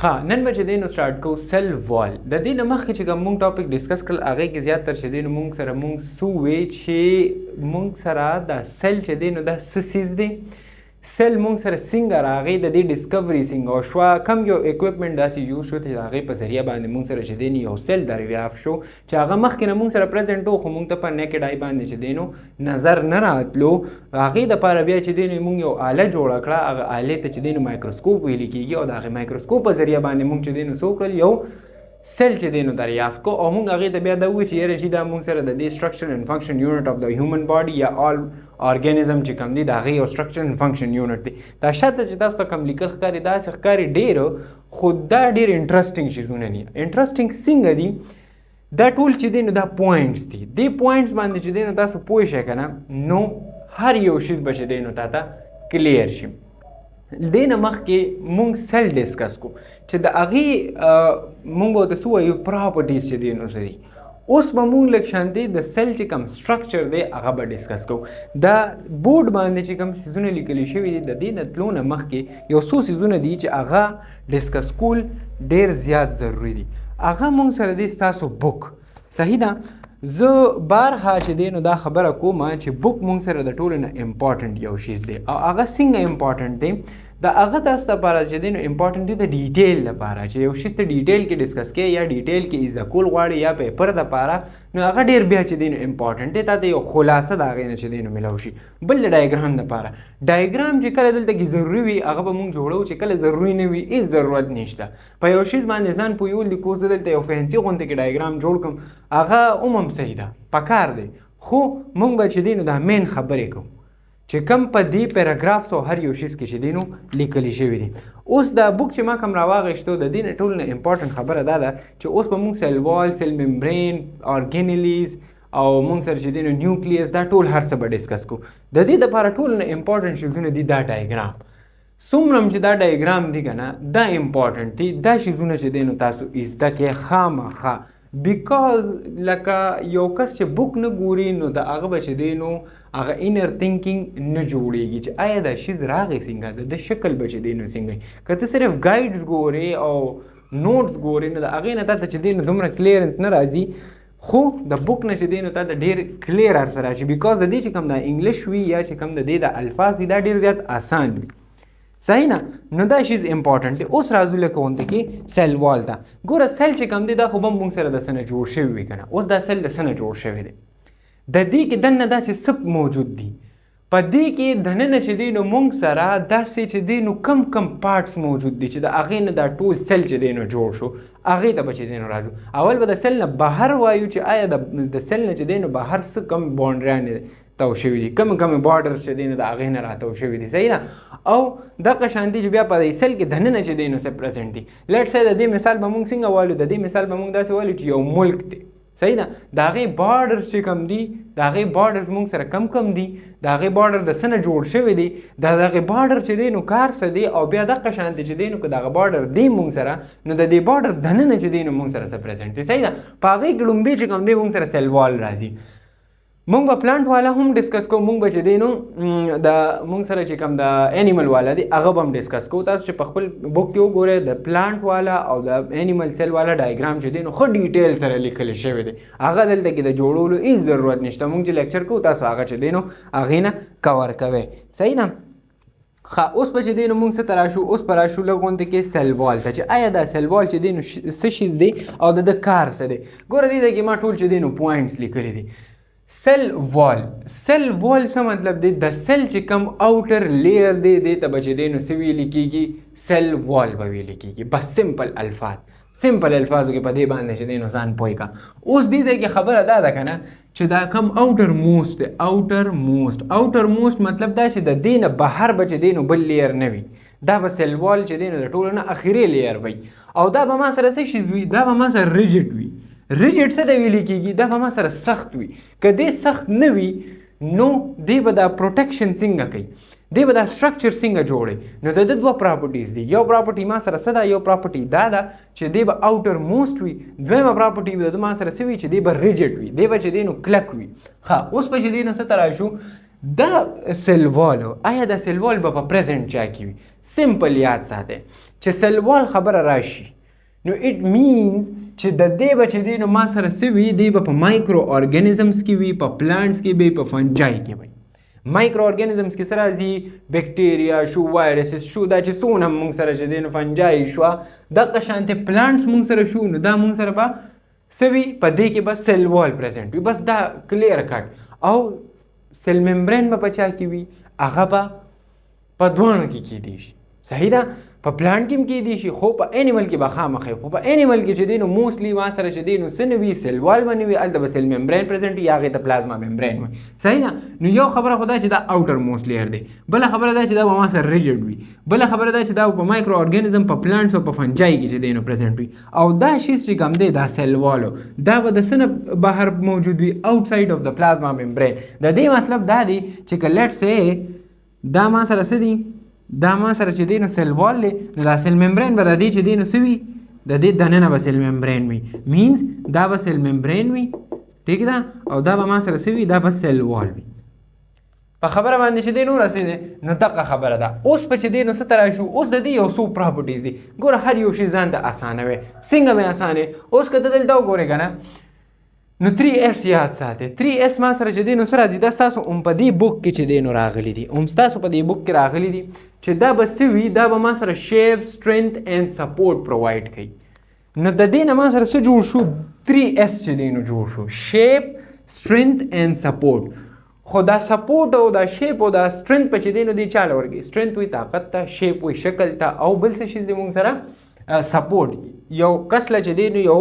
ها نن به چې دی نو سټارټ کوو سیل وال. د دې نه مخکې چې کوم مونږ ټاپک ډسکس کړل هغې کې زیاتر چې دی نو مونږ سره مونږ څه ووې چې مونږ سره دا سیل چې دی نو دا څه څیز دی، سیل مونږ سره څنګه راغی، د دې ډسکوري څنګه وشوه، کم یو اکوپمنټ داسې یوز شو چې د هغې په ذریعه باندې مونږ سره چې دی نو یو سیل دریافت شو چې هغه مخکې نه مونږ سره پرزنټ و خو مونږ ته په نیکډ آی باندې چې دی نو نظر نه راتلو. هغې دپاره بیا چې دی نو مونږ یو آله جوړه کړه، هغه آلې ته چې دی نو مایکروسکوپ ویلې کېږي او د هغې مایکروسکوپ په ذریعه باندې مونږ چې دی نو څه وکړل یو سیل چې دی نو دریافت کو او مونږ هغې ته بیا دا ووایو چې یاره چې دا مونږ سره د دې سټرکچر اینډ فنکشن یونټ اف د هیومن باډي یا آل ارګانیزم چې کوم دی د هغې یو سټرکچر اینډ فنکشن یونټ دی. دا شاته چې تاسو ته کوم لیکل ښکاري داسې ښکاري ډېر، خو دا ډېر انټرسټینګ شیزونه دي. انټرسټینګ څنګه دي؟ دا ټول چې دی نو دا پوینټس دي. دې پوینټس باندې چې دی نو تاسو پوه شئ که نه نو هر یو شیز به چې دی نو تا ته کلیر شي. دې نه مخکې مونږ سیل ډسکس کو چې د هغې مونږ به ورته څه وایو پراپرټیز چې دی نو څه دي. اوس به مونږ لږ شانتې د سیل چې کوم سټرکچر دی هغه به ډسکس کوو. دا بورډ باندې چې کوم څیزونه لیکلي شوي دي د دې نه تلو نه مخکې یو څو څیزونه دي چې هغه ډسکس کول ډېر زیات ضروري دي. هغه مونږ سره دی ستاسو بک، صحیح ده. زه بارها چې دی نو دا خبره کومه چې بک مونږ سره د ټولو نه امپارټنټ یو شیز دی او هغه څنګه امپارټنټ دی د هغه تاسو لپاره چې دی نو امپارټنټ دی د ډیټیل لپاره چې یو شیز ته ډیټیل کې ډسکس کې یا ډیټیل کې زده کول غواړي یا پیپر دپاره نو هغه ډېر بیا چې دی نو امپارټنټ دی. تا ته یو خلاصه د هغې نه چې دی نو میلاو شي. بل د ډایګرام دپاره ډایګرام چې کله دلته کې ضروري وي هغه به مونږ جوړو، چې کله ضروري نه وي هېڅ ضرورت نشته. په یو شیز باندې ځان پوهیول دي کوز دلته یو فینسي غوندې کې ډایګرام جوړ کړم هغه هم صحیح ده پکار دی، خو مونږ به چې دی نو دا مین خبرې کوو چې کم په دې پیراګرافس او هر یو شیز کې چې دی نو لیکلي شوي دي. اوس دا بک چې ما کوم راواغېشتو د دې نه ټولو نه امپارټنټ خبره دا ده چې اوس به مونږ سیل وال، سیل ممبرین، آرګینیلیز او مونږ سره چې دی نو نیوکلیس دا ټول هر څه به ډسکس کوو. د دې دپاره ټولو نه امپارټنټ شیزونه دي دا ډایګرام. څومره چې دا ډایګرام دي که نه دا امپارټنټ دي. دا شیزونه چې دی نو تاسو زده کړئ خامخا، بیکاز لکه یو کس چې بک نه ګوري نو د هغه به چې دی نو هغه انر تھنکینګ نه جوړېږي چې آیا دا شیز راغی څنګه ده، د شکل به چې دی نو څنګه. که ته صرف ګایډز ګورې او نوټس ګورې نو د هغې نه تا ته چې دی نو دومره کلیرنس نه راځي، خو د بک نه چې دی نو تا ته ډېر کلیر هر څه راشي. بیکاز د دې چې کوم دا انګلیش وي یا چې کوم د دې د الفاظ وي دا ډېر زیات آسان وي، صحیح نه. نو دا شیز امپارټنټ دی. اوس راځو لکه غونډې کې سیل وال ته. ګوره سیل چې کوم دی دا خو به مونږ سره د څه نه جوړ شوي وي که نه. اوس دا سیل د څه نه جوړ شوی دی؟ د دې کې دننه داسې څه موجود دي، په دې کې دننه چې دی نو مونږ سره داسې چې دی نو کم پارټس موجود دي چې د هغې نه دا ټول سیل چې دی نو جوړ شو. هغې ته به چې دی نو راځو. اول به د سیل نه بهر وایو چې آیا د سیل نه چې دی نو بهر څه کم باونډریانې تاو شوي دي، کم بارډرز چې دی نو د هغې نه راتاو شوي دي، صحیح ده. او دغه شانتي چې بیا په دې سیل کې دننه چې دی نو څه پرزنټ دي. لیټ سې د دې مثال به مونږ څنګه وایو؟ د دې مثال به مونږ داسې وایو چې یو ملک دی، صحیح ده. د هغې بارډرز چې کم دي د هغې بارډرز مونږ سره کم دي، د هغې بارډر د څه نه جوړ شوی دی، د هغې بارډر چې دی نو کار څه دی او بیا دغه شانتې چې دی نو که دغه بارډر دی مونږ سره نو د دې بارډر دننه چې دی نو مونږ سره څه پرزنټ دی، صحیح ده. په هغې کې لومبې چې کوم دی مونږ سره سیل وال راځي. مونږ به پلانټ والا هم ډسکس کوو، مونږ به چې دی نو د مونږ سره چې کوم د انیمل والا دی هغه به هم ډسکس کوو. تاسو چې په خپل بک کې وګورئ د پلانټ والا او د انیمل سیل والا ډایګرام چې دی نو ښه ډیټیل سره لیکلی شوی دی. هغه دلته کې د جوړولو هېڅ ضرورت نشته. مونږ چې لیکچر کوو تاسو هغه چې دی نو هغې نه کور کوئ، صحیح ده. ښه اوس به چې دی نو مونږ څه ته راشو؟ اوس به راشو لږ غوندې کې سیل وال ته چې آیا دا سیل وال چې دی نو څه شیز دی او د ده کار څه دی. ګوره دې ته کې ما ټول چې دی نو پوینټس لیکلي دي. سیل وال څه مطلب دی؟ د سیل چې کوم اوټر لیر دی دې ته به چې دی نو څه ویلې کېږي؟ سیل وال به ویلې کېږي. بس سمپل الفاظو کې په دې باندې چې دی نو ځان پوه کا. اوس دې ځای کې خبره دا ده که نه چې دا کم اوټر موسټ دی. اوټر موسټ مطلب دا چې د دې نه بهر به چې دی نو بل لیر نه وي. دا به سیل وال چې دی نو د ټولو نه اخري لیر وي او دا به ما سره څه شیز وي؟ دا به ما سره ریجډ وي. ریجډ څه ته ویلې کېږي؟ دا به ما سره سخت وي. که دې سخت نه وي نو دې به دا پروټیکشن څنګه کوي؟ دې به دا سټرکچر څنګه جوړوي؟ نو د ده دوه پراپرټیز دي. یو پراپرټي ما سره څه ده؟ یو پراپرټي دا ده چې دې به اوټر موسټ وي. دویمه پراپرټي به د ما سره څه وي؟ چې دې به ریجډ وي، دې به چې دی نو کلک وي. ښه اوس به چې دی نو څه ته راشو؟ دا سیل وال. آیا دا سیل وال به په پرزنټ چا کې وي؟ سمپل یاد ساتئ چې سیل وال خبره راشي نو اټ مینز چې د دې به چې دی نو ما سره څه وي دی به په مایکرو ارګانیزمز کې وي په پلانټس کې وي په فنجای کې وي مایکرو ارګانیزمز کې سره راځي بیکټیریا شو وایرسز شو دا چې څونه موږ سره چې دی نو فنجای شوه دغه شانتې پلانټس موږ سره شو نو دا موږ سره به څه وي په دې کې به سیل وال پرزنټ وي بس دا کلیر کټ او سیل ممبرین به په چا کې وي هغه به په دواړو کې کیدی شي صحیح ده په پلانټ کې هم کیدی شي خو په انیمل کې به خامخا خو په انیمل کې چې دی نو موستلی ما سره چې دی نو څه نه وي سیل وال به نه وي هلته به سیل ممبرین پرزنټ وي هغې ته پلازما ممبرین وي صحیح ده نو یو خبره خو دا چې دا اوټر موسټ لیر دی بله خبره دا چې دا به ما سره ریجډ وي بله خبره دا چې دا په مایکرو ارګانیزم په پلانټس او په فنجای کې چې دی نو پرزنټ وي او دا شیز چې کوم دی دا سیل والو دا به د څه نه بهر موجود وي آوټ ساید اف د پلازما ممبرین د دې مطلب دا دی چې که لیټ سې دا ما سره څه دي دا ما سره چې دی نو سیل وال دی نو دا سیل ممبرین به د دې چې دی نو څه وي د دې دننه به سیل ممبرین وي مینز دا به سیل ممبرین وي ټیک ده او دا به ما سره څه وي دا به سیل وال وي په خبره باندې چې دی نو رسېدی نو دغه خبره ده اوس په چې دی نو څه ته راشو اوس د دې یو څو پراپرټیز دي ګوره هر یو شي ځان ته اسانوي څنګه مې اسانې اوس که ته دلته وګورې که نه نو 3S یاد ساتئ 3S ما سره چې دی نو سره دي دا ستاسو هم په دې بک کې چې دی نو راغلي دي هم ستاسو په دې بک کې راغلي دي چې دا به څه وي دا به ما سره شیپ سټرنث اینډ سپورټ پرووایډ کوي نو د دې نه ما سره څه جوړ شو 3S چې دی نو جوړ شو شیپ سټرنث اینډ سپورټ خو دا سپورټ او دا شیپ او دا سټرنث په چې دی نو دی چاله ورکوي سټرنث وي طاقت ته شیپ وي شکل ته او بل څه شي دی موږ سره سپورټ یو کس له چې دی نو یو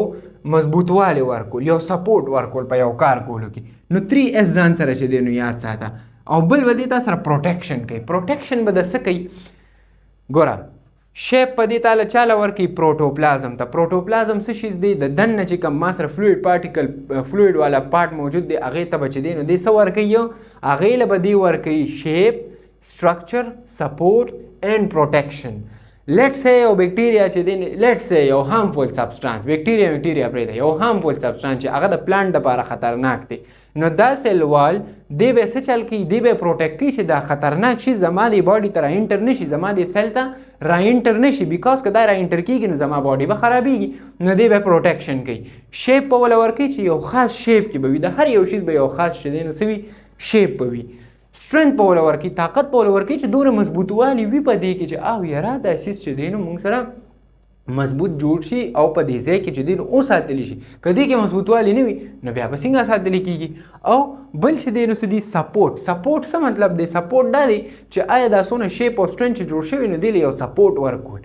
مضبوطوالی ورکول یو سپورټ ورکول په یو کار کولو کې نو 3S ځان سره چې دی نو یاد ساته او بل به دې تا سره پروټیکشن کوي پروټیکشن به د څه کوي ګوره شیپ په دې تاله چاله ورکوي پروټوپلازم ته پروټوپلازم څه شیز دی د دننه چې کوم ما سره فلویډ پارټیکل فلویډ والا پارټ موجود دی هغې ته به چې دی نو دې څه ورکوي هغې له به دې ورکوي شیپ سټرکچر سپورټ اینډ پروټیکشن لیټ سې یو بیکټیریا چې دی لیټ سې یو هارمفول سبسټانس بیکټیریا پرېږده یو هارمفول سبسټانس چې هغه د پلانټ دپاره خطرناک دی نو دا سیل وال دی به څه چل کوي دی به پروټیکټ کوي چې دا خطرناک شي زما د باډي ته راانټر نه شي زما د سیل ته راانټر نه شي بیکاز که دا راانټر کېږي نو زما باډي به خرابېږي نو دی به پروټیکشن کوي شیپ به وله ورکوي چې یو خاص شیپ کې به وي د هر یو شیز به یو خاص چې دی نو څه وي شیپ به وي سټرنث په وله ورکوي طاقت په وله ورکوي چې دومره مضبوطوالي وي په دې کې چې او یاره دا شیز چې دی نو موږ سره مضبوط جوړ شي او په دې ځای کې چې دی نو وساتلی شي که دې کې مضبوطوالی نه وي نو بیا به څنګه ساتلی کېږي او بل چې دی نو څه دي سپورټ څه مطلب دی سپورټ دا دی چې آیا دا څونه شیپ او سټرنث چې جوړ شوي نو دې له یو سپورټ ورکول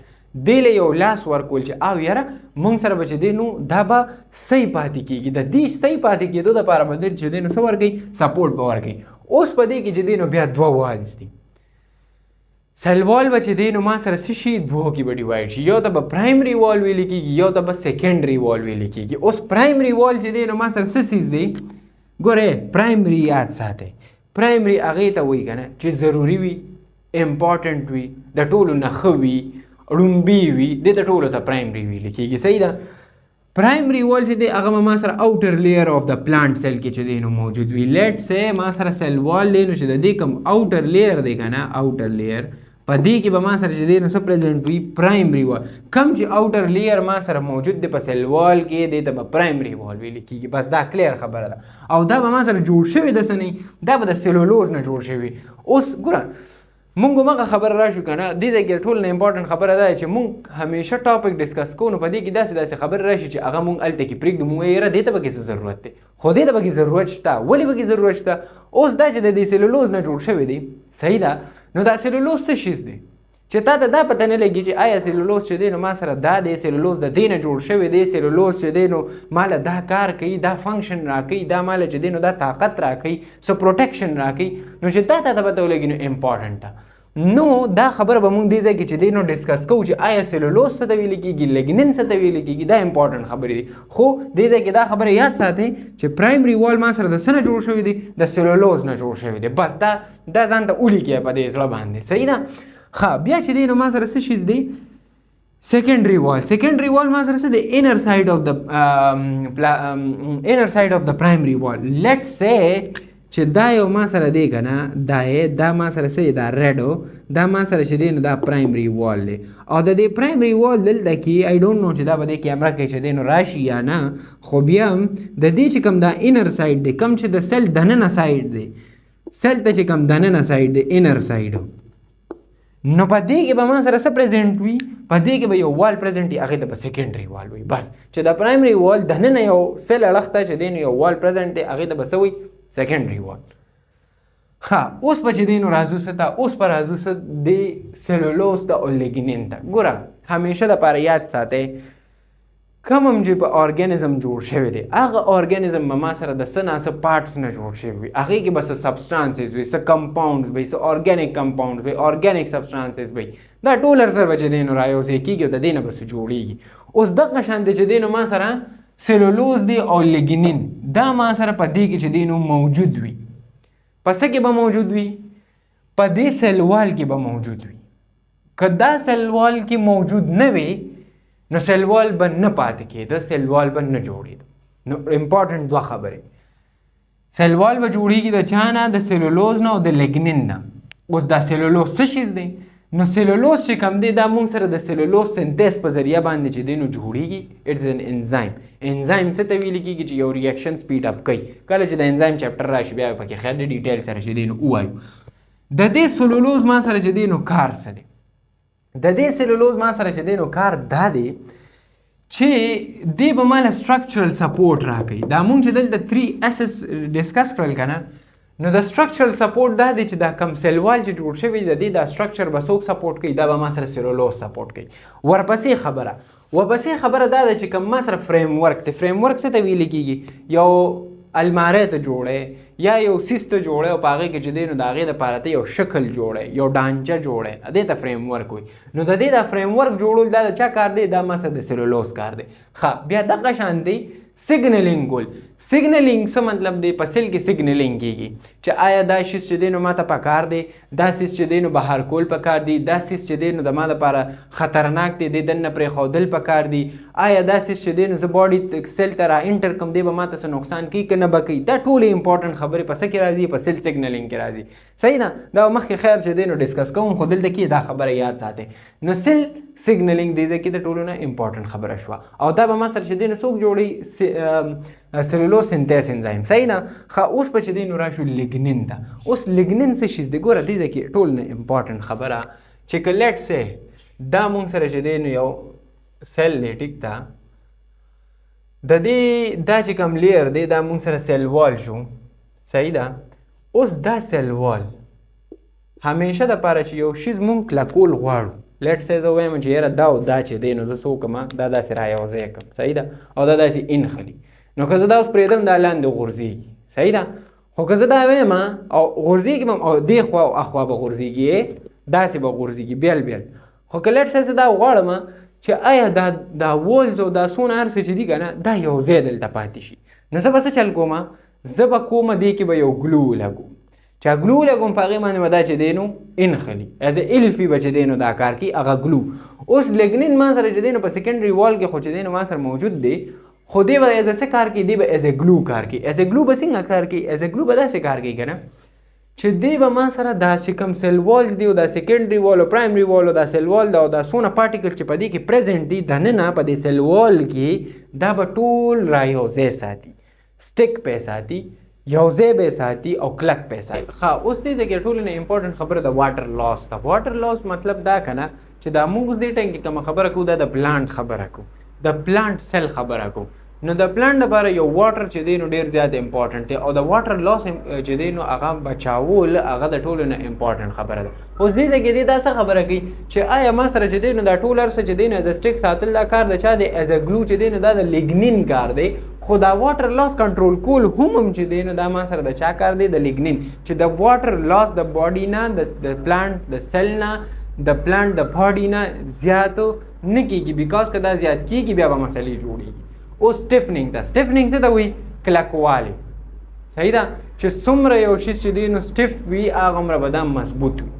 دې له یو لاس ورکول چې او یاره موږ سره به چې دی نو دا به صحیح پاتې کېږي د دې صحیح پاتې کېدو دپاره به دې چې دی نو څه ورکوي سپورټ به ورکوي اوس په دې کې چې دی نو بیا دوه والز دي سیل وال به چې دی نو ما سره څه شي دوو کې به ډیوایډ شي یو ته به پرایمري وال ویلې کېږي یو ته به سیکنډري وال ویلې کېږي اوس پرایمري وال چې دی نو ما سره څه څیز دی ګورئ پرایمري یاد ساتئ پرایمري هغې ته وایي که نه چې ضروري وي امپارټنټ وي د ټولو نه ښه وي ړومبي وي دې ته ټولو ته پرایمري ویلې کېږي صحیح ده پرایمري وال چې دی هغه ما سره اوټر لیر اف د پلانټ سیل کې چې دی نو موجود وي لیټ سې ما سره سیل وال دی نو چې د دې کوم اوټر لیر دی که نه اوټر لیر په دې کې به ما سره چې دی نو څه پرزنټ وي پرایمري وال کم چې اوټر لیر ما سره موجود دی په سیل وال کې دی ته به پرایمري وال ویلې کېږي بس دا کلیر خبره ده او دا به ما سره جوړ شوی د څه نه دا به د سیلولوز نه جوړ شوي اوس ګوره مونږ همغه خبره راشو که نه دې ځای کې ټول نه امپارټنټ خبره دا چې مونږ همیشه ټاپک ډسکس کوو نو په دې کې داسې خبره راشي چې هغه مونږ هلته کې پرېږدو مونږ یاره دې ته پکې څه ضرورت دی خو دې ته پکې ضرورت شته ولې پکې ضرورت شته اوس دا چې د دې سیلولوز نه جوړ شوی دی صحیح ده نو دا سیلولوز څه شیز دی چې تا ته دا پته نه لګي چې آیا سیلولوز چې دی نو ما سره دا دی سیلولوز د دې نه جوړ شوی دی سیلولوز چې دی نو ماله دا کار کوي دا فنکشن راکوي دا ماله چې دی نو دا طاقت راکوي څه پروټیکشن راکوي نو چې تا ته پته ولګي نو امپارټنټ ده نو دا خبره به مونږ دې ځای کې چې دی نو ډسکس کوو چې آیا سیلولوز څه ته ویلې کېږي لګنین څه ته ویلې کېږي دا امپارټنټ خبرې دي خو دې ځای کې دا خبره یاد ساتئ چې پرایمري وال ما سره د څه نه جوړ شوی دی د سیلولوز نه جوړ شوی دی بس دا ځان ته ولیکئ په دې زړه باندې صحیح ده ښه بیا چې دی نو ما سره څه شیز دی سیکنډري وال ما سره څه دی انر ساید اف د پرایمري وال لیټ سې چې دا یو ما سره دی که نه دا ما سره څه دا ریډو دا ما سره چې دی نو دا پرایمري وال دی او د دې پرایمري وال دلته کې آی ډونټ نو چې دا به د کیمرا کې چې دی نو راشي یا نه خو بیا هم د دې چې کوم دا انر سایډ دی کوم چې د سیل دننه سایډ دی سیل ته چې کوم دننه سایډ دی انر سایډ نو په دې کې به ما سره څه پریزنټ وي په دې کې به یو وال پریزنټ وي هغې ته به سیکنډري وال وي بس چې د پرایمري وال دننه یو سیل اړخ ته چې دی نو یو وال پریزنټ دی هغې ته به څه وي سیکنډري وال ښه اوس به چې دی نو راځو څه ته اوس به راځو څه د سلولوز ته او لیګنین ته ګوره همیشه دپاره یاد ساتئ کوم هم چې په ارګانیزم جوړ شوی دی هغه ارګانیزم به ما سره د څه نه څه پارټس نه جوړ شوي وي هغې کې به څه سبسټانسز وي څه کمپاونډز وي څه ارګانیک کمپاونډز وي ارګانیک سبسټانسز وي دا ټول هر څه به چې دی نو رایوځای کېږي او د دې نه به څه جوړېږي اوس دغه شان دی چې دی نو ما سره سلولوز دی او لیګنین دا ما سره په دې کې چې دی نو موجود وي په څه کې به موجود وي په دې سیلوال کې به موجود وي که دا سیلوال کې موجود نه وي نو سیلوال به نه پاتې کېده سیلوال به نه جوړېده نو امپورټنټ دوه خبرې سیلوال به جوړېږي د چا نه د سیلولوز نه او د لیګنین نه اوس دا سیلولوز څه شیز دی نو سیلولوز چې کوم دی دا مونږ سره د سیلولوز سنتیز په ذریعه باندې چې دی نو جوړېږي اټس ان انزایم انزایم څه ته ویل کېږي چې یو ریاکشن سپیډ اپ کوي کله چې د انزایم چپټر راشي بیا پکې خیر د ډیټیل سره چې دی نو ووایو د دې سیلولوز ما سره چې دی نو کار څه دی د دې سیلولوز ما سره چې دی نو کار دا دی چې دی به ماله سټرکچرل سپورټ راکوي دا مونږ چې دلته 3 اسس ډسکس کړل که نه نو د سټرکچرل سپورټ دا دی چې دا کم سیلوال چې جوړ شوی د دې دا سټرکچر به څوک سپورټ کوي دا به ما سره سیلولوز سپورټ کوي ورپسې خبره دا ده چې کوم ما سره فریم ورک دی فریم ورک څه ته ویل کېږي یو الماری ته جوړی یا یو سیس ته جوړی او په هغې کې چې دی نو د هغې دپاره ته یو شکل جوړی یو ډانچه جوړی دې ته فریم ورک وي نو د دې دا فریم ورک جوړول دا د چا کار دی دا ما سره د سیلولوز کار دی ښه بیا دغه شان دی سیګنلینګ کول سیګنلینګ څه مطلب دی په سیل کې سیګنلینګ کېږي چې آیا دا شیز چې دی نو ماته پکار دی دا سیز چې دی نو بهر کول پکار دی دا سیز چې دی نو د ما دپاره خطرناک دی د دننه پرېښودل پکار دی آیا دا سیز چې دی نو زه باډي سیل ته را انټر کوم دی به ماته څه نقصان کوي که نه به کوي دا ټولې امپورټنټ خبرې په څه کې راځي په سیل سیګنلینګ کې راځي صحیح ده دا مخکې خیر چې دی نو ډسکس کوم خو دلته کې دا خبره یاد ساتئ نو سیل سیګنلینګ دی ځکه د ټولو نه امپورټنټ خبره شوه او دا به ما سره چې دی نو څوک جوړوي سیلولوز سنتیز انزایم صحیح ده ښه اوس به چې دی نو راشو لیګنین ته اوس لیګنین څه شیز دی ګوره دې ځای کې ټول نه امپورټنټ خبره چې که لیټ سې دا مونږ سره چې دی نو یو سیل دی ټیک ده د دې دا چې کوم لیر دی دا مونږ سره سیل وال شو صحیح ده اوس دا سیل وال همیشه دپاره چې یو شیز مونږ کلکول غواړو لیټ سې زه وایم چې یاره دا او دا چې دی نو زه څه وکړم دا داسې رایوځای کړم صحیح ده او دا داسې انخلي نو که زه دا اوس پرېږدم دا لاندې غورځېږي صحیح ده خو که زه دا وایم او غورځېږي به او دې خوا او اخوا به غورځېږي داسې به غورځېږي بیل خو که لیټ سې زه دا غواړم چې آیا دا وولز او دا څونه هر څه چې دي که نه دا یو ځای دلته پاتې شي نو زه به څه چل کوم زه به کومه دې کې به یو ګلو لګوم چې ګلو لګوم په هغې باندې به دا چې دی نو انخلي ایز الفي به چې دی نو دا کار کوي هغه ګلو اوس لیګنین ما سره چې دی نو په سیکنډري وال کې خو چې دی نو ما سره موجود دی خو دی به ایز څه کار کوي دی به ایز ګلو کار کوي ایز ګلو به څنګه کار کوي ایز ګلو به داسې کار کوي که نه چې دی به ما سره دا چې کوم سیل والز دی او دا سیکنډري وال او پرایمري وال او دا سیل وال دا او دا څونه پارټیکل چې په دې کې پریزنټ دي دننه په دې سیل وال کې دا به ټول رایوځای ساتي سټیک پې ساتي یوځای به ساتي او کلک پې ساتي ښه اوس دې کې ټولو نه امپورټنټ خبره د واټر لاس ده واټر لاس مطلب دا که نه چې دا موږ اوس دې ټایم کې کومه خبره کوو دا د پلانټ خبره کوو د پلانټ سیل خبره کوو نو د پلانټ لپاره یو واټر چې دی نو ډېر زیات امپورټنټ دی او د واټر لاس چې دی نو هغه بچاول هغه د ټولو نه امپورټنټ خبره ده اوس دې ځای کې دی دا څه خبره کوي چې آیا ما سره چې دی نو دا ټول هر څه چې دی نو د سټیک ساتل دا کار د چا دی ایز ا ګلو چې دی نو دا د لیګنین کار دی خو دا واټر لاس کنټرول کول هم چې دی نو دا ما سره د چا کار دی د لیګنین چې د واټر لاس د باډي نه د پلانټ د سیل نه د پلانټ د باډي نه زیات نه کېږي بیکاز که دا زیات کېږي بیا به مسلې جوړېږي او سټیفنینګ ده سټیفنینګ څه ته وایي کلکوالی صحیح ده چې څومره یو شی چې دی نو سټیف وي هغومره به دا مضبوط وي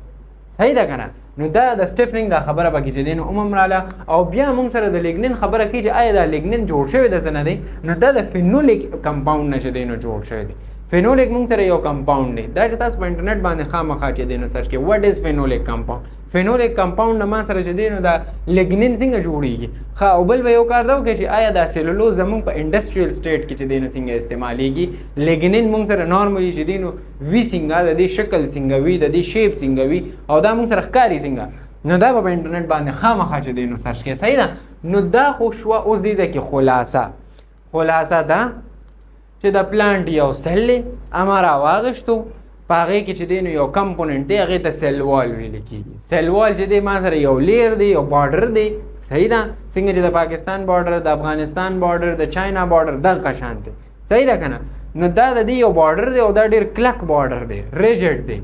صحیح ده که نه نو دا د سټیفنینګ دا خبره پکې چې دی نو هم راله او بیا موږ سره د لیګنین خبره کوي چې آیا دا لیګنین جوړ شوی ده څه نه دی نو دا د فینولیک کمپاونډ نه چې دی نو جوړ شوی دی فینولیک مونږ سره یو کمپاوند دی دا چې تاسو په انټرنیټ باندې خامخا چې دی نو سرچ کې واټ از فینولیک کمپاوند فینولیک کمپاوند ما سره چې دی نو دا لیګنین څنګه جوړیږي ښه او بل به یو کار دا وکړي چې آیا دا سیلولوز زمونږ په انډسټریل سټیټ کې چې دی نو څنګه استعمالیږي لیګنین مونږ سره نارملی چې دی نو وی څنګه د دې شکل څنګه وي د دې شیپ څنګه وي او دا مونږ سره ښکاري څنګه نو دا په انټرنیټ باندې خامخا چې دی نو سرچ کې صحیح ده نو دا خو شوه اوس دې ځای کې خلاصه دا چې د پلانټ یو سیل دی اما راواغشتو په هغې کې چې دی نو یو کمپوننټ دی هغې ته سیل وال ویل کېږي سیل وال چې دی ما سره یو لیر دی یو بارډر دی صحیح ده څنګه چې د پاکستان بارډر د افغانستان بارډر د چاینا بارډر دغه شان دی صحیح ده که نه نو دا د دې یو بارډر دی او دا ډېر کلک بارډر دی ریجډ دی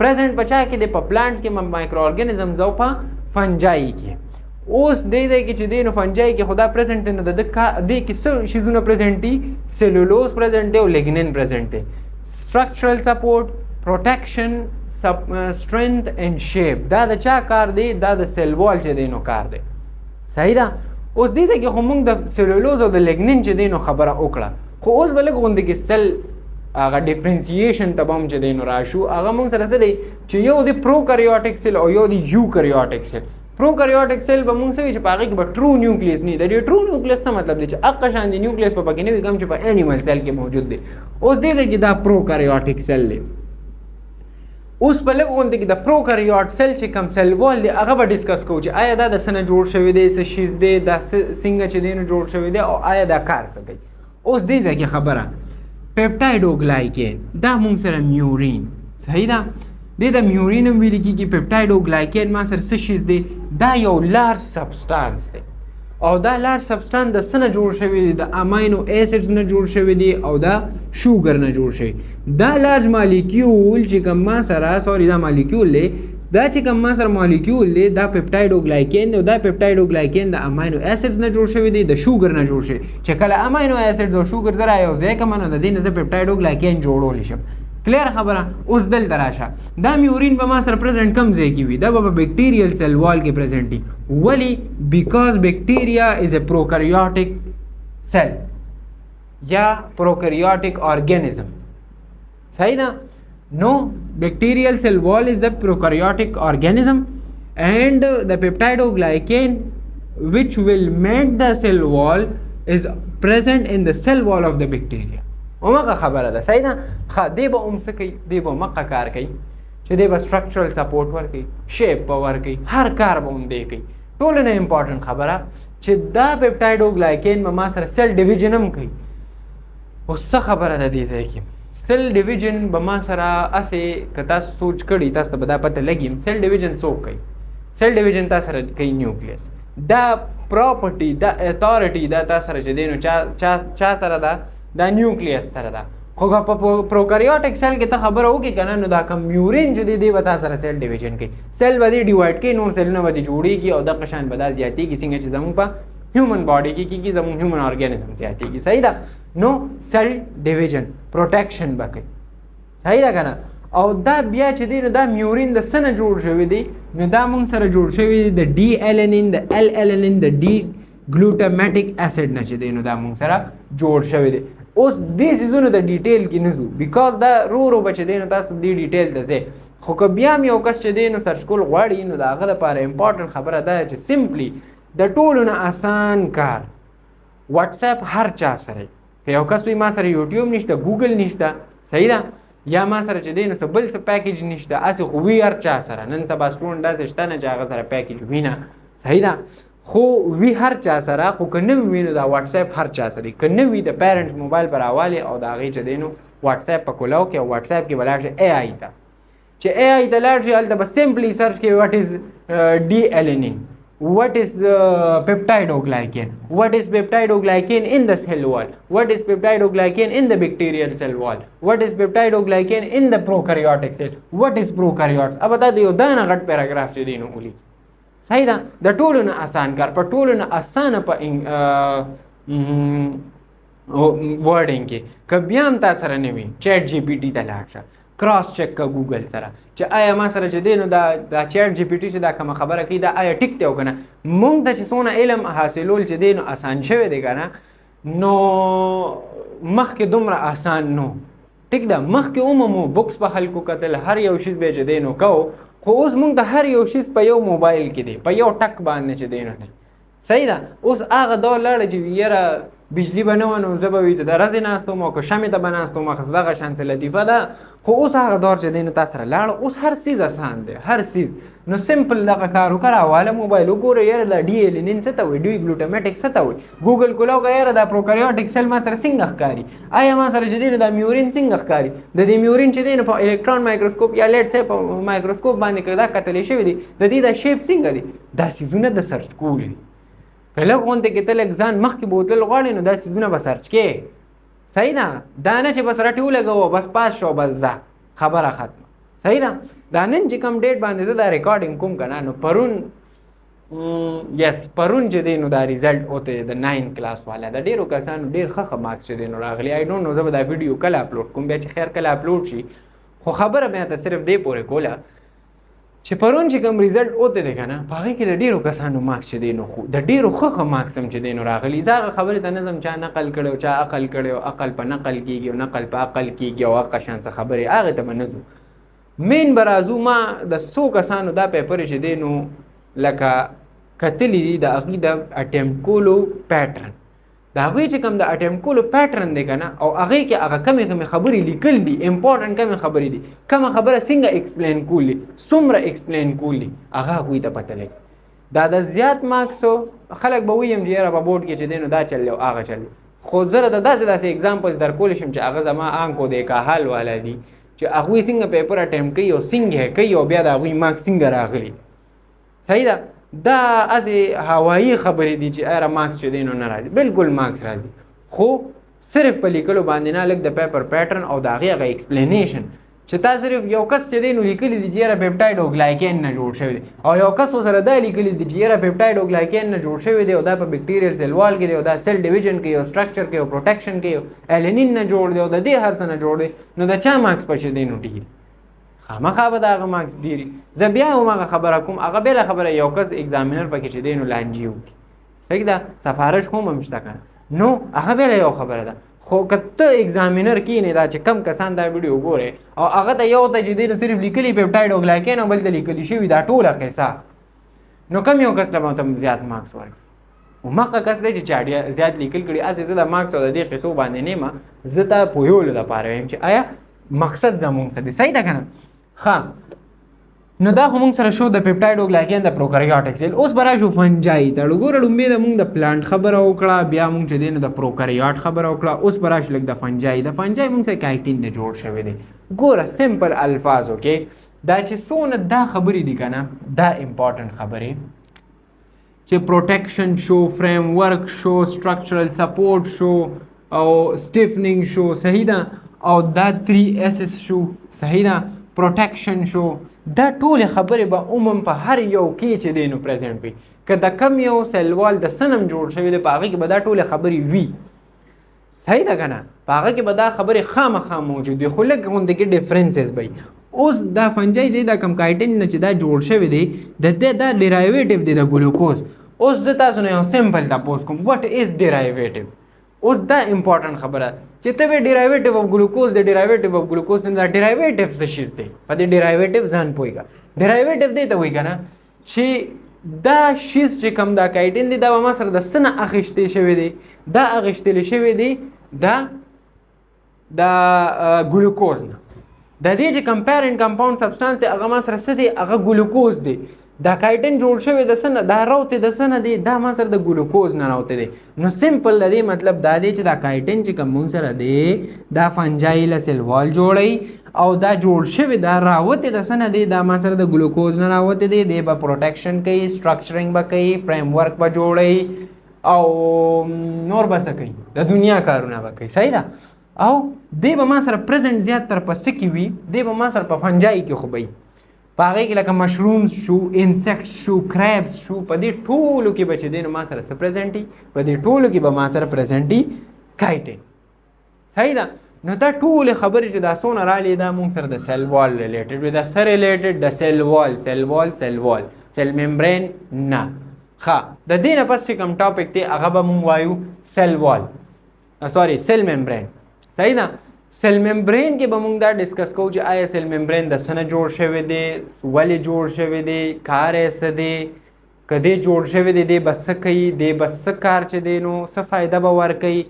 پریزنټ په چا کې دی په پلانټس کې مایکرو ارګانیزمز او په فنجای کې اوس دې کې چې دی نو فنجای کې خدا پریزنټ دی نو د دې کې څه شیزونه پریزنټ دي سیلولوز پریزنټ دی او لیګنین پریزنټ دی structural support protection strength and shape دا د چا کار دی دا د سیل وال چې دی نو کار دی صحیح ده اوس دې کې خو موږ د سیلولوز او د لیګنین چې دی نو خبره وکړه خو اوس به لږ غوندې کې سیل هغه ډیفرنسیشن ته به هم چې دی نو راشو هغه موږ سره څه دی چې یو د پروکاریوټک سیل او یو د یوکاریوټک سیل پروکاریوټک سیل به موږ سوي چې په هغې کې به ټرو نیوکلیس نه د دې ټرو نیوکلیس څه مطلب دی چې هغه شان د نیوکلیس په پکې نه وي کوم چې په انیمل سیل کې موجود دی اوس دې کې دا پروکاریوټک سیل دی اوس په لږ غوندې کې د پروکاریوټ سیل چې کوم سیل وال دی هغه به ډسکس کوو چې آیا دا د څه نه جوړ شوی دی څه شیز دی دا څنګه چې دی نو جوړ شوی دی او آیا دا کار څه کوي اوس دې ځای کې خبره پپټایډوګلایکین دا موږ سره میورین صحیح ده دې د میورین هم ویل کېږي پپټایډوګلایکین ما سره څه شیز دی دا یو لارج سبسټانس دی او دا لارج سبسټانس د څه نه جوړ شوی دی د امینو ایسډز نه جوړ شوی دی او دا شوګر نه جوړ شوی دا لارج مالیکیول چې کوم ما سره دا مالیکیول دی دا چې کوم ما سره مالیکیول دی دا پپټایډوګلایکین دی او دا پپټایډوګلایکین د امینو ایسډز نه جوړ شوی دی د شوګر نه جوړ شوی چې کله امینو ایسډز او شوګر سره یو ځای کوم نو د دې نه زه پپټایډوګلایکین جوړولی شم کلیر خبره اوس دلته راشه دا میورین به ما سره پریزنټ کم ځای کې وي دا به بیکټیریل سیل وال کې پریزنټ وي ولې بیکاز بیکټیریا از ا پروکاریوټک سیل یا پروکاریوټک ارګانیزم صحیح ده نو بیکټیریل سیل وال از د پروکاریوټک ارګانیزم and the peptidoglycan which will make the cell wall is present in the cell wall of the bacteria اومغه خبره ده صحیح ده ښه دی به هم څه کوي دی به مقه کار کوي چې دی به structural support ورکوي شیپ به ورکوي هر کار به هم دی کوي ټولو نه امپارټنټ خبره چې دا پپټایډوګلایکین به ما سره سیل ډیویژن هم کوي اوس څه خبره ده دې ځای کې سیل ډیویژن به ما سره هسې که تاسو سوچ کړي تاسو ته به دا پته لګي سیل ډیویژن څوک کوي سیل ډیویژن تا سره کوي نیوکلیس دا پراپرټي دا اتھارټي دا تا سره چې دی نو چا سره ده دا نیوکلیس سره ده خو په پروکاریوټک سیل کې ته خبره وکړې که نه نو دا کوم میورین چې دی به تا سره سیل ډیویژن کوي سیل به دې ډیوایډ کوي نور سیلونه به دې جوړېږي او دغه شان به دا زیاتېږي څنګه چې زموږ په هیومن باډي کې کېږي زموږ هیومن ارګانیزم زیاتېږي صحیح ده نو سیل ډیویژن پروټیکشن به کوي صحیح ده که نه او دا بیا چې دی نو دا میورین د څه نه جوړ شوی دی نو دا موږ سره جوړ شوی دی د ډي الینین د ال الینین د ډي ګلوټامیټک اسید نه چې دی نو دا موږ سره جوړ شوی دی اوس دې څیزونو د ډیټیل کې نه ځو بیکاز دا رو به چې دی نو تاسو دې ډیټیل ته ځئ خو که بیا هم یو کس چې دی نو سرچ کول غواړي نو د هغه دپاره امپارټنټ خبره دا چې سمپلی د ټولو نه آسان کار واټساپ هر چا سره که یو کس وي ما سره یوټیوب نشته ګوګل نشته صحیح ده یا ما سره چې دی نو څه بل څه پیکیج نشته هسې خو وي هر چا سره نن سبا سټوډنټ داسې شته نه چې هغه سره پیکیج وي نه صحیح ده خو وی هر چا سره خو که نه وي نو دا واټساپ هر چا سره که نه وي د پیرنټس موبایل په راوالې او د هغې چې دی نو واټساپ په کولاو کې او واټساپ کې به لاړ شي اے آی ته چې اے آی ته لاړ شي هلته به سمپلی سرچ کوي واټ از ډي الینین what is peptidoglycan what is peptidoglycan in the cell wall what is peptidoglycan in the bacterial cell wall what is peptidoglycan in the prokaryotic cell what is prokaryotes अब बता दियो دا نه غټ پیراګراف چې دی نو ولي صحیح ده د ټولو نه آسان کار په ټولو نه اسانه په ورډینګ کې که بیا هم تا سره نه وي چیټ جی پی ټي ته لاړ شه کراس چک کا ګوګل سره چې آیا ما سره چې دی نو دا چیټ جی پی ټي چې دا کومه خبره کوي دا آیا ټیک دی او که نه مونږ ته چې څونه علم حاصلول چې دی نو آسان شوی دی که نه نو مخکې دومره آسان نو ټیک ده مخکې مو بوکس په حل کو کتل هر یو شیز به چې دی نو کو خو اوس موږ د هر یو شیز په یو موبایل کې دی په یو ټک باندې چې دی نو دی صحیح ده. اوس هغه دور لاړه چې یاره بجلی به نه وه نو زه به وي د ورځې ناست وم او که شمې ته به ناست وم خو دغه شان څه لطیفه ده. خو اوس هغه دور چې دی نو تا سره لاړه اوس هر څیز اسان دی هر څیز نو سمپل دغه کار وکړه حواله موبایل وګوره یاره دا ډي لینین څه ته وایي ډي ګلوټامیټک څه ته وایي ګوګل کولاو که یاره دا پروکاریوټک سیل ما سره څنګه ښکاري آیا ما سره چې دی نو دا میورین څنګه ښکاري د دې میورین چې دی نو په الکترون مایکروسکوپ یا لیټ سې په مایکروسکوپ باندې که دا کتلی شوي دي د دې دا شیپ څنګه دی دا څیزونه د سرچ کول دي که لږ غونډې کې ته لږ ځان مخکې بوتل غواړې نو دا څیزونه به سرچ کې صحیح ده دا نه چې بس رټې ولګوه بس پاس شو بس ځه خبره ختمه صحیح ده. دا نن چې کوم ډیټ باندې زه دا ریکارډینګ کوم که نه نو پرون چې دی نو دا ریزلټ اوته د 9 کلاس والا د ډېرو کسانو ډېر ښه مارکس چې دی نو راغلي آی ډونټ نو زه به دا ویډیو کله اپلوډ کوم بیا چې خیر کله اپلوډ شي خو خبره مې ته صرف دې پورې کوله چې پرون چې کوم ریزلټ اوته دی که نه په هغې کې د ډېرو کسانو مارکس چې دی نو خو د ډېرو ښه مارکس هم چې دی نو راغلي زه هغه خبرې ته نه ځم چا نقل کړی او چا عقل کړی او عقل په نقل کېږي او نقل په عقل کېږي او هغه شان څه خبرې هغې ته به نه ځو. مین به راځو ما د څو کسانو دا پیپر چې دی نو لکه کتلی دي د هغې د اټمپټ کولو پیټرن د هغوی چې کوم د اټمپټ کولو پیټرن دی که نه او هغې کې هغه کمې خبرې لیکل دي امپورټنټ کمې خبرې دي کومه خبره څنګه ایکسپلین کولی څومره ایکسپلین کولی هغه هغوی ته پته لګي. دا د زیات مارکسو خلک به ویم چې یاره په بورډ کې چې دی نو دا چل او هغه چل خو زه راته داسې اګزامپلز در کولی شم چې هغه زما آنکو د کاحال والا دي چې هغوی څنګه پیپر اټمپټ کوي او څنګه کوي او بیا د هغوی مارکس څنګه راغلي صحیح ده. دا ازې هوایي خبرې دي چې اره مارکس چې دی نو نه راځي بالکل مارکس راځي خو صرف په لیکلو باندې نه لږ د پیپر پیټرن او د هغې هغه ایکسپلینیشن چې تا صرف یو کس چې دی نو لیکلی دي چې یاره پپټایډوګلایکین نه جوړ شوی دی او یو کس ورسره دا لیکلی دي چې یاره پپټایډوګلایکین نه جوړ شوی دی او دا په بکټیریل سیل وال کې دی او دا سیل ډیویژن کوي او سټرکچر کوي او پروټیکشن کوي او الینین نه جوړ دی او د دې هر څه نه جوړ دی نو د چا مارکس په چې دی نو ډېر خامخا به د هغه مارکس ډېري. زه بیا هم هغه خبره کوم هغه بله خبره یو کس اګزامینر پکې چې دی نو لانجې وکړي صحیح ده سفارش هم شته که نو هغه بله یو خبره ده خو که ته اګزامینر کینې دا چې کم کسان دا ویډیو ګورې او هغه ته یو ته چې دی نو صرف لیکلي پپټایډوګلایکین او بل ته لیکلي شوي دا ټوله قصه نو کم یو کس ته به ته زیات مارکس ورکړي هماغه کس دی چې چا زیات لیکل کړي هسې زه د مارکس او د دې قصو باندې نه یم زه ته پوهولو دپاره وایم چې آیا مقصد زمونږ څه دی صحیح ده که نه. ښه نو دا خو مونږ سره شو د پپټایډوګلایکین د پروکاریوټک سیل اوس به راشو فنجای ته ګوره لومبې د مونږ د پلانټ خبره وکړه بیا مونږ چې دی نو د پروکاریوټ خبره وکړه اوس به راشو لږ د فنجای مونږ سره کایټین نه جوړ شوی دی. ګوره سمپل الفاظ اوکې دا چې څونه دا خبرې دي که نه دا امپورټنټ خبرې چې پروټیکشن شو فریم ورک شو سټرکچرل سپورټ شو او سټیفنینګ شو صحیح ده او دا 3 شو صحیح ده پروټیکشن شو دا ټولې خبرې به عموم په هر یو کې چې دی نو پریزنټ وي که د کم یو سیلوال د سنم جوړ شوی دی په هغې کې به دا ټولې خبرې وي صحیح ده که نه په هغه کې به دا خبرې خامخا موجود وي خو لږ غوندې کې ډفرنسز به وي. اوس دا فنجای چې دا کم کایټین نه چې دا جوړ شوی دی د دې دا ډیرایویټیو دی د ګلوکوز. اوس زه تاسو نه یو سمپل تپوس کوم وټ از ډیرایویټیو اوس دا امپورټنټ خبره چې ته به ډیرایویټیو اف ګلوکوز د ډیرایویټیو اف ګلوکوز نه دا ډیرایویټیو څه شی دی په دې ډیرایویټیو ځان پوهېږه ډیرایویټیو دی ته وایي که نه چې دا شیز چې کوم دا کایټین دی دا به ما سره د څه نه اخیستی شوی دی دا اخیستلی شوی دی دا ګلوکوز نه د دې چې کوم پیرنټ کمپاوند سبسټانس دی هغه ما سره څه دی هغه ګلوکوز دی دا کایټین جوړ شوی د څه نه دا راوتې د څه نه دی دا ما سره د ګلوکوز نه راوتې دی. نو سمپل د دې مطلب دا دی چې دا کایټین چې کوم مونږ سره دی دا فنجای له سیل وال جوړوي او دا جوړ شوی دا راوتې د څه نه دی دا ما سره د ګلوکوز نه راوتې دی به پروټیکشن کوي سټرکچرینګ به کوي فریم ورک به جوړوي او نور به څه کوي د دنیا کارونه به کوي صحیح ده او دی به ما سره پریزنټ زیات تر په څه کې وي دی به ما سره په فنجای کې خو به وي په هغې کې لکه مشرومز شو انسیکټس شو کریبس شو په دې ټولو کې به چې دی نو ما سره څه پریزنټ وي په دې ټولو کې به ما سره پریزنټ وي کایټین صحیح ده. نو دا ټولې خبرې چې دا څونه رالې دا مونږ سره د سیل وال ریلیټډ وي د څه ریلیټډ د سیل وال سیل ممبرین نه. ښه د دې نه پس چې کوم ټاپک دی هغه به مونږ وایو سیل وال سیل ممبرین صحیح ده. سیل ممبرین کې به موږ دا ډسکس کوو چې آیا سیل ممبرین د څه نه جوړ شوی دی، ولې جوړ شوی دی، کار یې څه دی، که دی جوړ شوی دی دی به څه کوي، دی به څه کار چې دی نو څه فایده به ورکوي،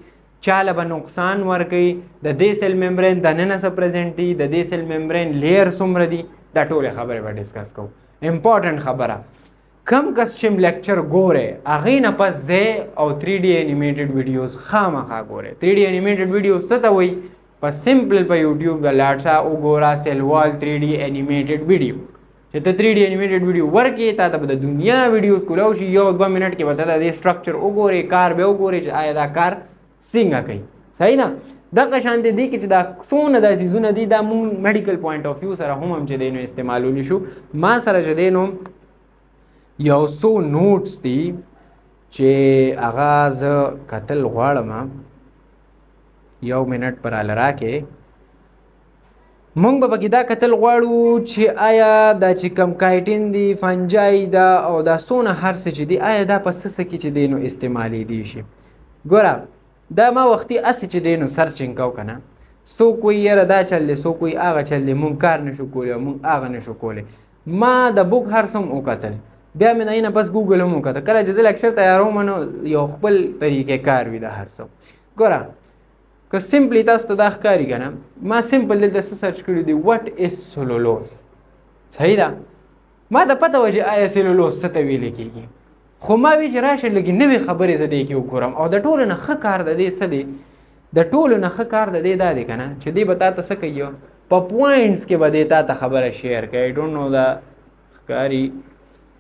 چاله به نقصان ورکوي، د دې سیل ممبرین دننه څه پرزنټ دي، د دې سیل ممبرین لیر څومره دي، دا ټولې خبرې به ډسکس کوو. امپورټنټ خبره، کم کس چې لیکچر ګورئ هغې نه پس ځئ او 3D انیمیټډ ویډیوز خامخا ګورئ. 3D انیمیټډ ویډیوز څه ته وایي؟ په سمپل په یوټیوب د لاړ شه وګوره سیل وال 3D انیمیټډ ویډیو. چې ته 3D انیمیټډ ویډیو ورکې تا ته به د دنیا ویډیوز کولاو شي، 1-2 منټ کې به ته د دې سټرکچر وګورې، کار به وګورې چې آیا دا کار څنګه کوي. صحیح ده؟ دغه شانتې دی کې چې دا څونه دا څیزونه دي دا مونږ میډیکل پوینټ آف ویو سره هم چې دی نو استعمالولی شو. ما سره چې دی نو یو څو نوټس دي چې هغه زه کتل غواړم، یو منټ پر راله راکې. مونږ به پکې دا کتل غواړو چې آیا دا چې کم کایټین دي، فنجای دا او دا څونه هر څه چې دي آیا دا په څه کې چې دی نو استعمالیدی شي. ګوره دا ما وختي اسې چې دی نو سرچینګ کو که نه، څوک وایي یاره دا چل دی، څوک وایي هغه چل دی، مونږ کار نشو کولی او مونږ هغه نشو کولی. ما د بوک هر څه هم وکتل، بیا مې نه پس ګوګل هم وکتل. کله چې زه لیکچر تیاروم نو یو خپل طریقې کار وي د هر څه. ګوره که سمپلی تاسو ته دا ښکاري که نه، ما سمپل دلته څه سرچ کړي دي، وټ از سلولوز. صحیح ده؟ ما ته پته وه چې آیا سلولوز څه ته ویلی کېږي، خو ما وی چې راشه لږې نوې خبرې زه دې کې وګورم. او د ټولو نه ښه کار د دې څه دی، د ټولو نه ښه کار د دې دا دی که نه چې دی به تا ته څه کوي، په پوینټس کې به دی تا ته خبره شیر کوي. آی ډونټ نو دا ښکاري،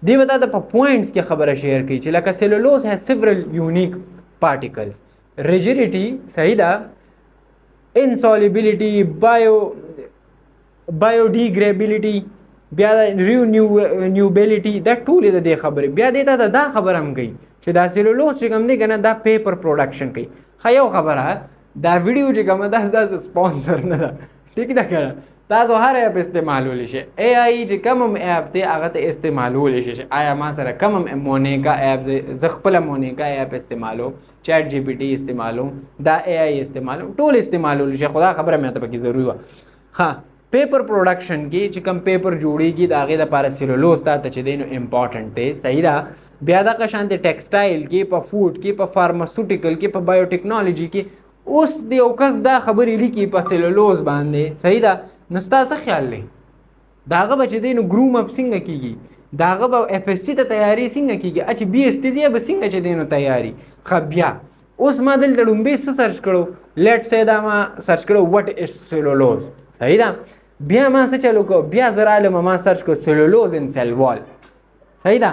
دی به تا ته په پوینټس کې خبره شیر کوي چې لکه سیلولوز هیز سیورل یونیک پارټیکلز، ریجیډیټي، صحیح ده، انسالوبیلیټي، بایوډیګریبیلیټي، بیا ریونیوبیلیټي، دا ټولې د دې خبرې. بیا دې ته دا خبره هم کوي چې دا سیلولوز چې کوم دی که نه دا پیپر پروډکشن کوي. ښه یو خبره، دا ویډیو چې کومه دا ستاسو سپانسر نه ده، ټیک ده که نه؟ تاسو هر اپ استعمالولی شئ. اے آی چې کوم هم اپ دی هغه ته استعمالولی شئ. آیا ما سره کوم هم مونیکا اپ دی، زه خپله مونیکا اپ استعمالوم، چیټ جی پی ټي استعمالوم، دا اے آی استعمالوم، ټول استعمالولی شئ. خو دا خبره مې ته پکې ضروري وه. ښه پیپر پروډکشن کې چې کوم پیپر جوړیږي د هغې دپاره سیلولوز تا ته چې دی نو امپورټنټ دی. صحیح ده؟ بیا دغه شانتې ټیکسټایل کې، په فوډ کې، په فارماسوټیکل کې، په بایوټیکنالوجي کې اوس د یو کس دا خبرې لیکي په سیلولوز باندې. صحیح ده؟ نو ستا څه خیال دی د هغه به چې دی نو ګروم اپ څنګه کېږي، د هغه به اف ایس سی ته تیاري څنګه کېږي، چې بي ایس ټي ځای به څنګه چې دی نو تیاري. ښه بیا اوس ما دلته ډومبې څه سرچ کړو، لیټ سی دا ما سرچ کړو وټ از سیلولوز. صحیح ده؟ بیا ما څه چلو کو، بیا زه رالم ما سرچ کړو سیلولوز ان سیل وال. صحیح ده؟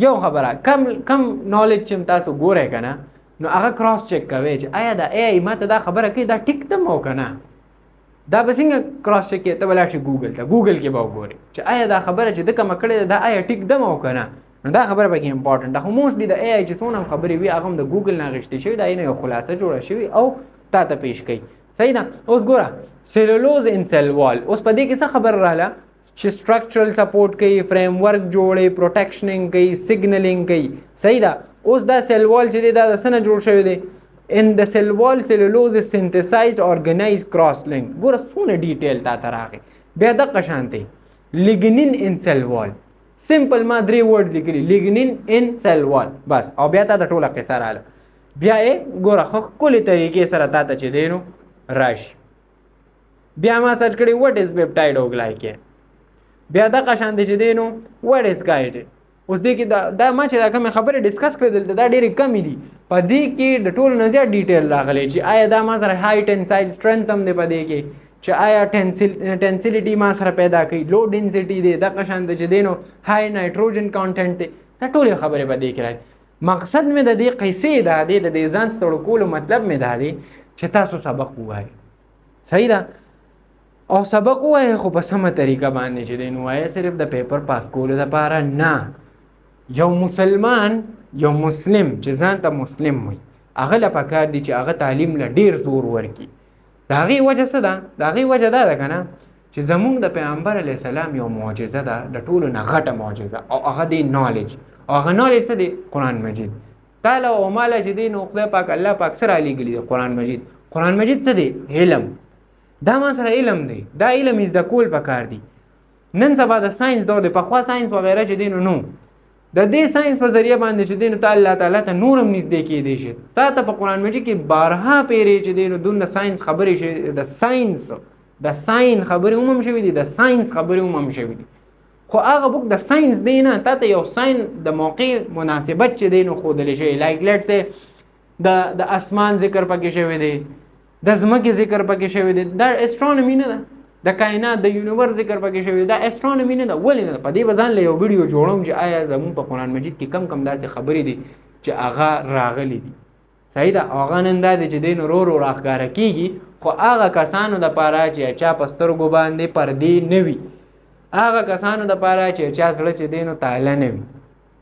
یو خبره، کم نالج چې تاسو ګورئ که نه نو هغه کراس چک کوئ چې آیا دا ای آی ما ته دا خبره کوي دا ټیک دم او که نه. دا به څنګه کراس چک کوي؟ ته به لاړ شي ګوګل ته، ګوګل کې به وګورې چې آیا دا خبره چې ده کومه کړې ده دا آیا ټیک دم او که نه. نو دا خبره پکې امپورټنټ ده. خو موسټلی د ای آی چې څونه هم خبرې وي هغه هم د ګوګل نه اخیستې شوي، د هغې نه یو خلاصه جوړه شوي او تا ته پیش کوي. صحیح ده؟ اوس ګوره سیلولوز ان سیل وال، اوس په دې کې څه خبره راغله چې سټرکچرل سپورټ کوي، فریم ورک جوړوي، پروټیکشننګ کوي، سیګنلینګ کوي. صحیح ده؟ اوس دا سیل وال چې دی دا د څه نه جوړ شوی دی؟ In the cell wall, cellulose is synthesized, organized, cross-linked. ګوره څونه ډیټیل تا ته راغی. بیا دقه شانتې lignin in cell wall، سمپل ما 3 ورډ لیکلي، lignin in cell wall بس، او بیا تا ته ټوله قصه راغله. بیا یې ګوره ښه ښکلې طریقې سره تا ته چې دی نو راشي. بیا ما سرچ کړی what is peptidoglycan، بیا دقه شانتې چې دی نو what is chitin. اوس دې کې دا ما چې دا کومې خبرې ډسکس کړې دلته دا ډېرې کمې دي، په دې کې د ټولو نه زیات ډیټیل راغلی چې آیا دا ما سره های ټینسایل سټرنث هم دی په دې کې، چې آیا ټینسیلیټي ما سره پیدا کوي، لو ډینسیټي دی، دغه شانته چې دی نو های نایټروجن کانټنټ دی، دا ټولې خبرې په دې کې راځي. مقصد مې د دې قیسې دا دی، د دې ځان ستړو کولو مطلب مې دا دی چې تاسو سبق ووایئ. صحیح ده؟ او سبق ووایئ خو په سمه طریقه باندې چې دی نو وایئ، صرف د پیپر پاس کولو دپاره نه. یو مسلمان، یو مسلم چې ځان ته مسلم وي، هغه له پکار دي چې هغه تعلیم له ډېر زور ورکړي. د هغې وجه څه ده؟ د هغې وجه دا ده که نه چې زمونږ د پیغمبر علیه السلام یو معجزه ده، د ټولو نه غټه معجزه، او هغه دی نالج. او هغه نالج څه دی؟ قرآن مجید. تاله او ماله چې دی نو خدای پاک الله پاک څه رالیږلي دی؟ قرآن مجید. قرآن مجید څه دی؟ علم. دا ما سره علم دی، دا علم زده کول پکار دی. نن سبا د ساينس دور دی، پخوا ساينس وغیره چې دی نو د دې ساينس په ذریعہ باندې چې دی نو الله تعالی ته نورم نږدې کېدی شي. تا ته په قرآن مجید کې بارها پیرې چې دی نو دونه ساينس خبرې شي، د ساينس د ساين خبرې هم شوي دي، د ساينس خبرې هم شوي دي. خو هغه بوک د ساينس دی نه، تا ته یو ساين د موقع مناسبت چې دی نو ښودلی شوی. لایک لیټ سه د اسمان ذکر پکې شوی دی، د ځمکې ذکر پکې شوی دی. دا اسټرونومي نه ده، د کائنات د یونیورس ذکر پکې شوی دی، دا اسټرونومي نه ده. ولې نه ده؟ په دې به ځان له یو ویډیو جوړوم چې آیا زموږ په قرآن مجید کې کم کم داسې خبرې دي چې هغه راغلي دي. صحیح ده. هغه نن دا دی چې دی نو ورو راښکاره کېږي، خو هغه کسانو دپاره چې چا په سترګو باندې پردې نه وي، هغه کسانو دپاره چې چا زړه چې دی نو تاله نه وي.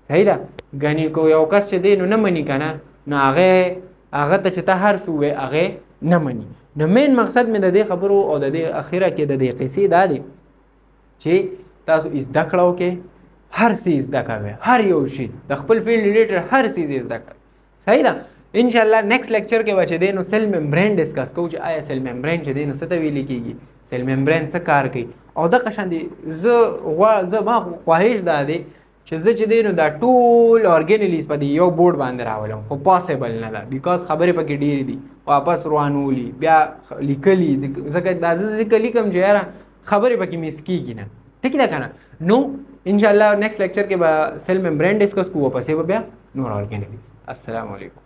صحیح ده. ګنې کو یو کس چې دی نو نه مني که نه، نو هغه ته چې ته هر څه ووایې هغې نه مني. نو مین مقصد مې د دې خبرو او د دې اخره کې د دې قصې دا دی چې تاسو زده کړه وکړئ، هر څه زده کوئ، هر یو شي د خپل فیلډ ریلیټډ هر څه زده کړئ. صحیح ده. ان شاء الله نیکسٹ لیکچر کې به چې دی نو سیل ممبرین ډسکس کوو چې آیا سیل ممبرین چې دی نو څه ته ویل کېږي، سیل ممبرین څه کار کوي. او دغه شان دی زه ما خواهش دا دی چې زه چې دی نو دا ټول ارګینیلیز په دې یو بورډ باندې راولم، خو پاسبل نه ده بیکاز خبرې پکې ډېرې دي، واپس روانولي بیا لیکلي، ځکه دا زه ځکه لیکم چې یاره خبرې پکې میس کېږي نه. ټیک ده که نه؟ نو انشاءالله نیکسٹ لیکچر کې به سیل ممبرین ډسکس کوو، پسې به بیا نور ارګینیلیز. السلام علیکم.